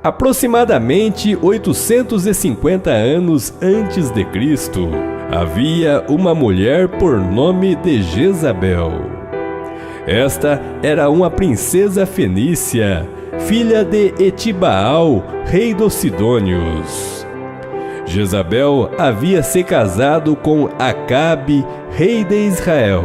Aproximadamente 850 anos antes de Cristo, havia uma mulher por nome de Jezabel. Esta era uma princesa fenícia, filha de Etibaal, rei dos Sidônios. Jezabel havia se casado com Acabe, rei de Israel.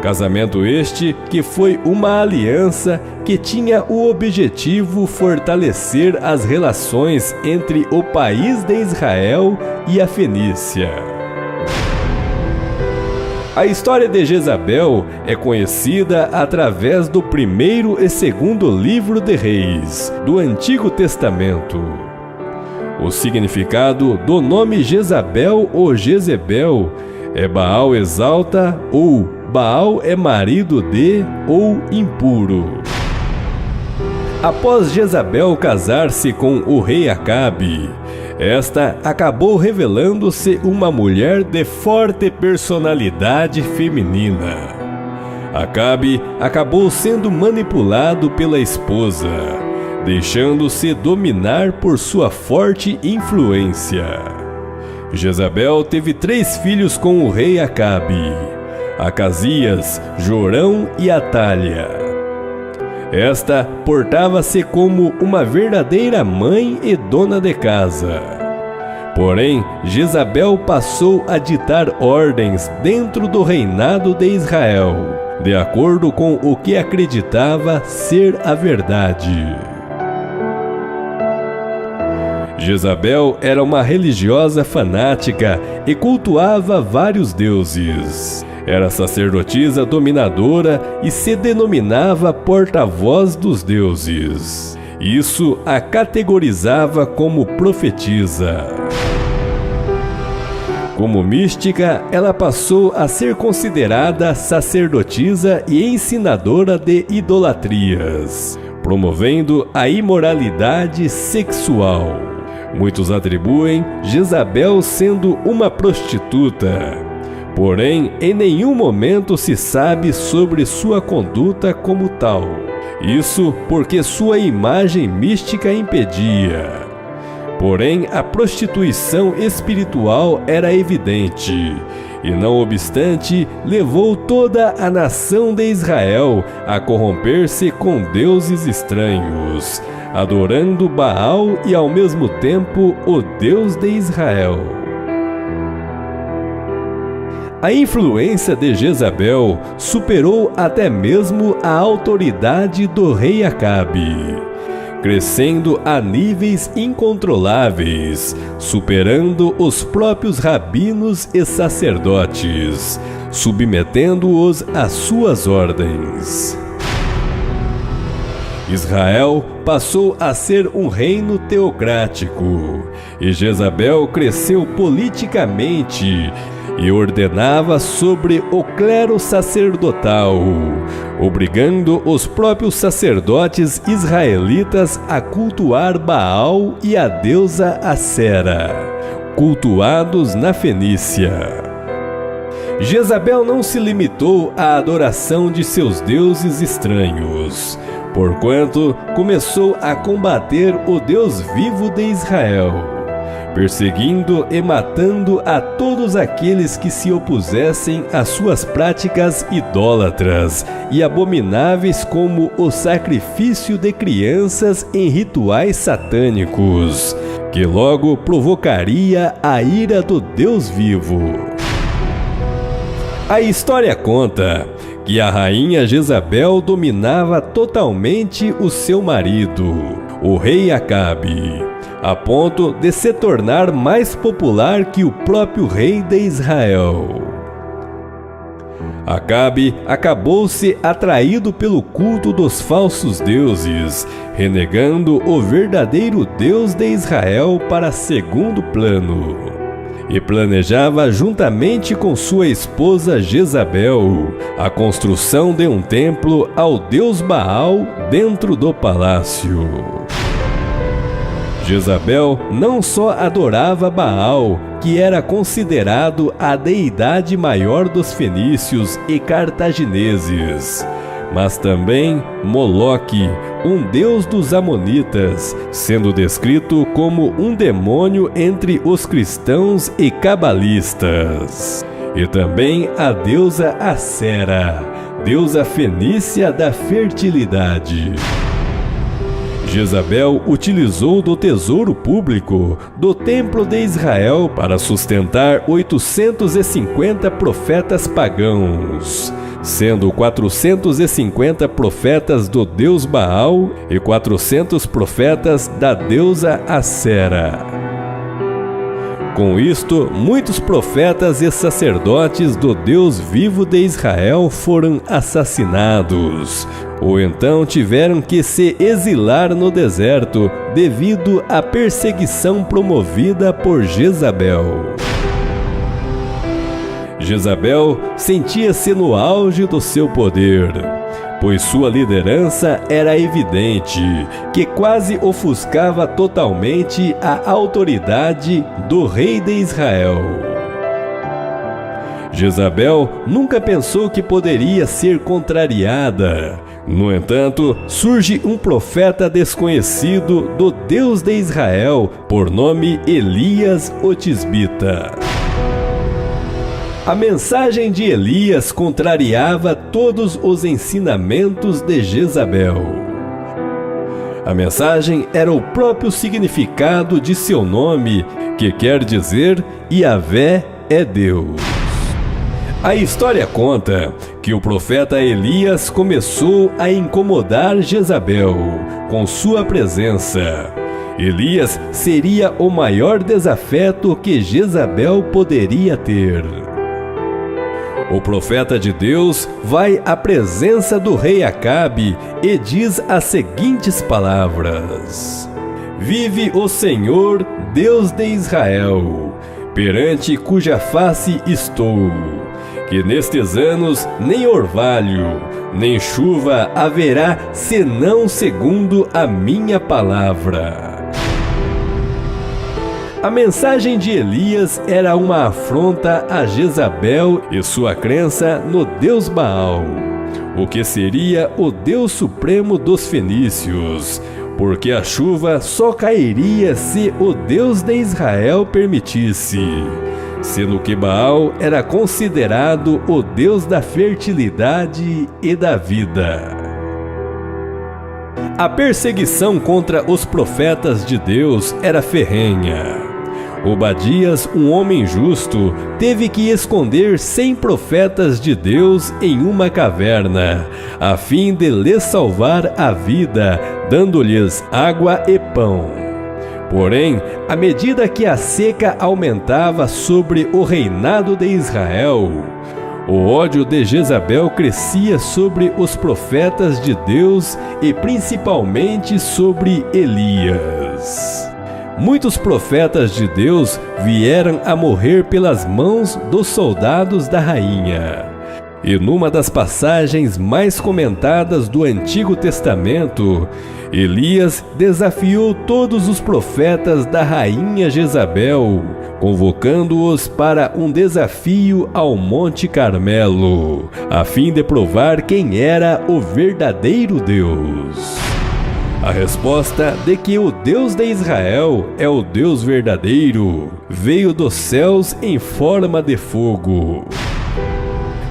Casamento este que foi uma aliança que tinha o objetivo fortalecer as relações entre o país de Israel e a Fenícia. A história de Jezabel é conhecida através do primeiro e segundo livro de Reis, do Antigo Testamento. O significado do nome Jezabel ou Jezebel é Baal exalta ou Baal é marido de ou impuro. Após Jezabel casar-se com o rei Acabe, esta acabou revelando-se uma mulher de forte personalidade feminina. Acabe acabou sendo manipulado pela esposa, deixando-se dominar por sua forte influência. Jezabel teve 3 filhos com o rei Acabe: Acasias, Jorão e Atália. Esta portava-se como uma verdadeira mãe e dona de casa. Porém, Jezabel passou a ditar ordens dentro do reinado de Israel, de acordo com o que acreditava ser a verdade. Jezabel era uma religiosa fanática e cultuava vários deuses. Era sacerdotisa dominadora e se denominava porta-voz dos deuses. Isso a categorizava como profetisa. Como mística, ela passou a ser considerada sacerdotisa e ensinadora de idolatrias, promovendo a imoralidade sexual. Muitos atribuem Jezabel sendo uma prostituta. Porém, em nenhum momento se sabe sobre sua conduta como tal. Isso porque sua imagem mística impedia. Porém, a prostituição espiritual era evidente, e não obstante, levou toda a nação de Israel a corromper-se com deuses estranhos, adorando Baal e ao mesmo tempo o Deus de Israel. A influência de Jezabel superou até mesmo a autoridade do rei Acabe, crescendo a níveis incontroláveis, superando os próprios rabinos e sacerdotes, submetendo-os às suas ordens. Israel passou a ser um reino teocrático, e Jezabel cresceu politicamente e ordenava sobre o clero sacerdotal, obrigando os próprios sacerdotes israelitas a cultuar Baal e a deusa Assera, cultuados na Fenícia. Jezabel não se limitou à adoração de seus deuses estranhos, porquanto começou a combater o Deus vivo de Israel, perseguindo e matando a todos aqueles que se opusessem às suas práticas idólatras e abomináveis, como o sacrifício de crianças em rituais satânicos, que logo provocaria a ira do Deus vivo. A história conta que a rainha Jezabel dominava totalmente o seu marido, o rei Acabe, a ponto de se tornar mais popular que o próprio rei de Israel. Acabe acabou-se atraído pelo culto dos falsos deuses, renegando o verdadeiro Deus de Israel para segundo plano, e planejava juntamente com sua esposa Jezabel a construção de um templo ao deus Baal dentro do palácio. Jezabel não só adorava Baal, que era considerado a deidade maior dos fenícios e cartagineses, mas também Moloque, um deus dos amonitas, sendo descrito como um demônio entre os cristãos e cabalistas. E também a deusa Acera, deusa fenícia da fertilidade. Jezabel utilizou do tesouro público do Templo de Israel para sustentar 850 profetas pagãos, sendo 450 profetas do deus Baal e 400 profetas da deusa Acera. Com isto, muitos profetas e sacerdotes do Deus vivo de Israel foram assassinados, ou então tiveram que se exilar no deserto devido à perseguição promovida por Jezabel. Jezabel sentia-se no auge do seu poder, pois sua liderança era evidente, que quase ofuscava totalmente a autoridade do rei de Israel. Jezabel nunca pensou que poderia ser contrariada. No entanto, surge um profeta desconhecido do Deus de Israel, por nome Elias o Tisbita. A mensagem de Elias contrariava todos os ensinamentos de Jezabel. A mensagem era o próprio significado de seu nome, que quer dizer Yahvé é Deus. A história conta que o profeta Elias começou a incomodar Jezabel com sua presença. Elias seria o maior desafeto que Jezabel poderia ter. O profeta de Deus vai à presença do rei Acabe e diz as seguintes palavras: Vive o Senhor, Deus de Israel, perante cuja face estou, que nestes anos nem orvalho, nem chuva haverá, senão segundo a minha palavra. A mensagem de Elias era uma afronta a Jezabel e sua crença no Deus Baal, o que seria o Deus supremo dos fenícios, porque a chuva só cairia se o Deus de Israel permitisse, sendo que Baal era considerado o Deus da fertilidade e da vida. A perseguição contra os profetas de Deus era ferrenha. Obadias, um homem justo, teve que esconder 100 profetas de Deus em uma caverna, a fim de lhes salvar a vida, dando-lhes água e pão. Porém, à medida que a seca aumentava sobre o reinado de Israel, o ódio de Jezabel crescia sobre os profetas de Deus e principalmente sobre Elias. Muitos profetas de Deus vieram a morrer pelas mãos dos soldados da rainha. E numa das passagens mais comentadas do Antigo Testamento, Elias desafiou todos os profetas da rainha Jezabel, convocando-os para um desafio ao Monte Carmelo, a fim de provar quem era o verdadeiro Deus. A resposta de que o Deus de Israel é o Deus verdadeiro veio dos céus em forma de fogo.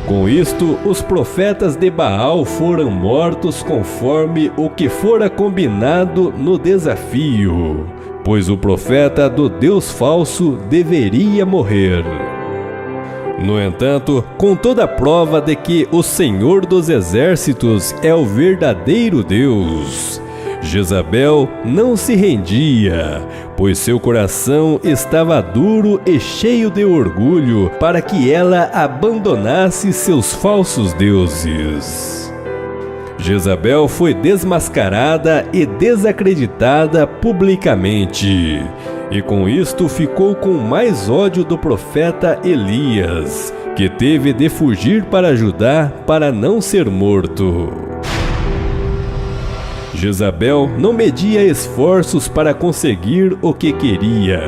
Com isto, os profetas de Baal foram mortos conforme o que fora combinado no desafio, pois o profeta do Deus falso deveria morrer. No entanto, com toda a prova de que o Senhor dos Exércitos é o verdadeiro Deus, Jezabel não se rendia, pois seu coração estava duro e cheio de orgulho para que ela abandonasse seus falsos deuses. Jezabel foi desmascarada e desacreditada publicamente, e com isto ficou com mais ódio do profeta Elias, que teve de fugir para Judá para não ser morto. Jezabel não media esforços para conseguir o que queria.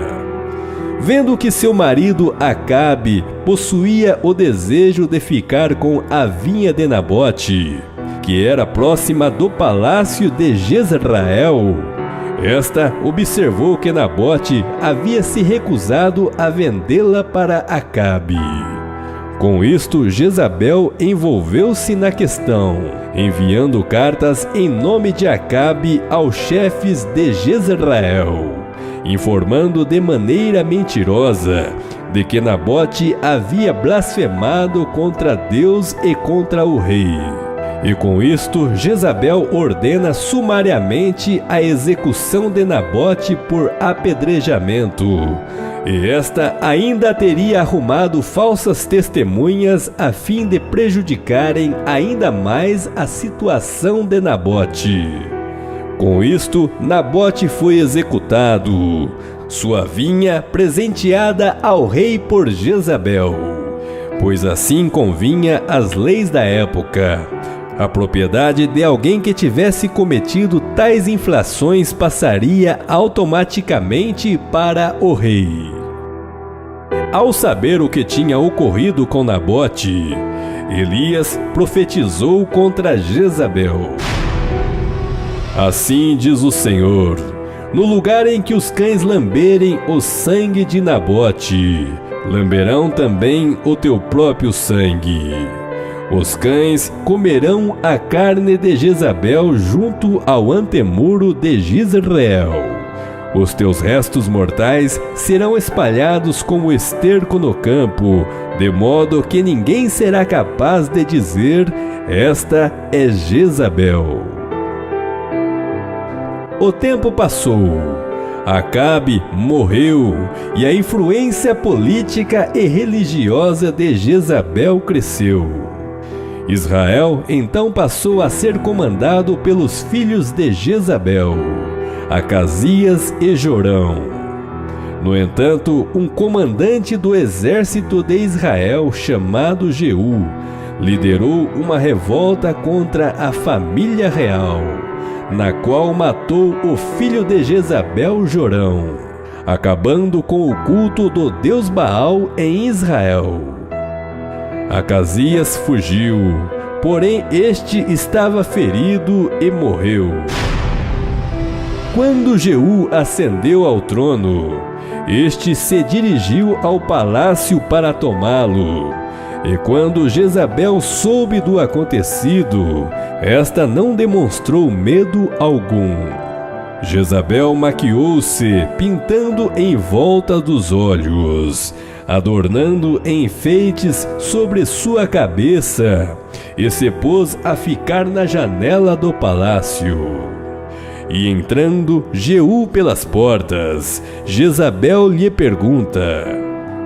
Vendo que seu marido Acabe possuía o desejo de ficar com a vinha de Nabote, que era próxima do palácio de Jezreel. Esta observou que Nabote havia se recusado a vendê-la para Acabe. Com isto, Jezabel envolveu-se na questão, enviando cartas em nome de Acabe aos chefes de Jezreel, informando de maneira mentirosa de que Nabote havia blasfemado contra Deus e contra o rei. E com isto, Jezabel ordena sumariamente a execução de Nabote por apedrejamento. E esta ainda teria arrumado falsas testemunhas a fim de prejudicarem ainda mais a situação de Nabote. Com isto, Nabote foi executado, sua vinha presenteada ao rei por Jezabel, pois assim convinha às leis da época. A propriedade de alguém que tivesse cometido tais infrações passaria automaticamente para o rei. Ao saber o que tinha ocorrido com Nabote, Elias profetizou contra Jezabel. Assim diz o Senhor: no lugar em que os cães lamberem o sangue de Nabote, lamberão também o teu próprio sangue. Os cães comerão a carne de Jezabel junto ao antemuro de Jezreel. Os teus restos mortais serão espalhados como esterco no campo, de modo que ninguém será capaz de dizer: esta é Jezabel. O tempo passou. Acabe morreu e a influência política e religiosa de Jezabel cresceu. Israel então passou a ser comandado pelos filhos de Jezabel, Acasias e Jorão. No entanto, um comandante do exército de Israel, chamado Jeú, liderou uma revolta contra a família real, na qual matou o filho de Jezabel, Jorão, acabando com o culto do deus Baal em Israel. Acasias fugiu, porém este estava ferido e morreu. Quando Jeú ascendeu ao trono, este se dirigiu ao palácio para tomá-lo. E quando Jezabel soube do acontecido, esta não demonstrou medo algum. Jezabel maquiou-se, pintando em volta dos olhos, adornando enfeites sobre sua cabeça, e se pôs a ficar na janela do palácio. E entrando Jeú pelas portas, Jezabel lhe pergunta: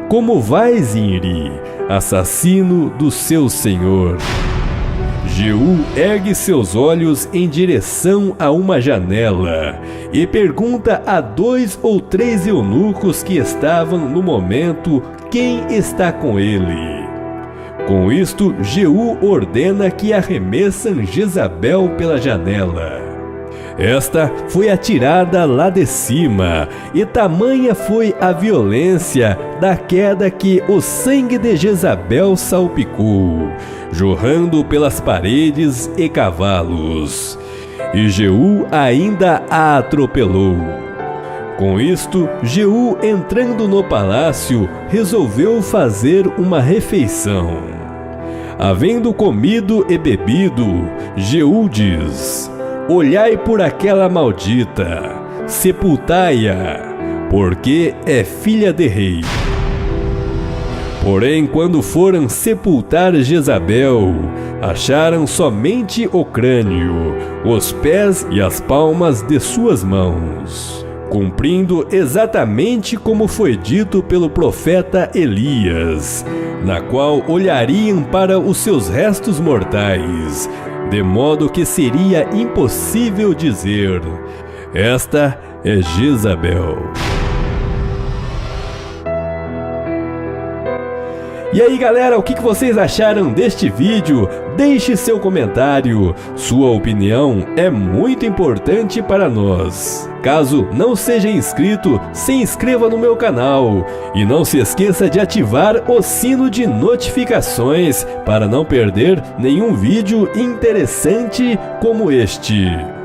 como vais, Inri, assassino do seu senhor? Jeú ergue seus olhos em direção a uma janela e pergunta a 2 ou 3 eunucos que estavam no momento quem está com ele. Com isto, Jeú ordena que arremessam Jezabel pela janela. Esta foi atirada lá de cima, e tamanha foi a violência da queda que o sangue de Jezabel salpicou, jorrando pelas paredes e cavalos. E Jeú ainda a atropelou. Com isto, Jeú, entrando no palácio, resolveu fazer uma refeição. Havendo comido e bebido, Jeú diz: olhai por aquela maldita, sepultai-a, porque é filha de rei. Porém, quando foram sepultar Jezabel, acharam somente o crânio, os pés e as palmas de suas mãos, cumprindo exatamente como foi dito pelo profeta Elias, na qual olhariam para os seus restos mortais, de modo que seria impossível dizer: esta é Jezabel. E aí galera, o que vocês acharam deste vídeo? Deixe seu comentário, sua opinião é muito importante para nós. Caso não seja inscrito, se inscreva no meu canal e não se esqueça de ativar o sino de notificações para não perder nenhum vídeo interessante como este.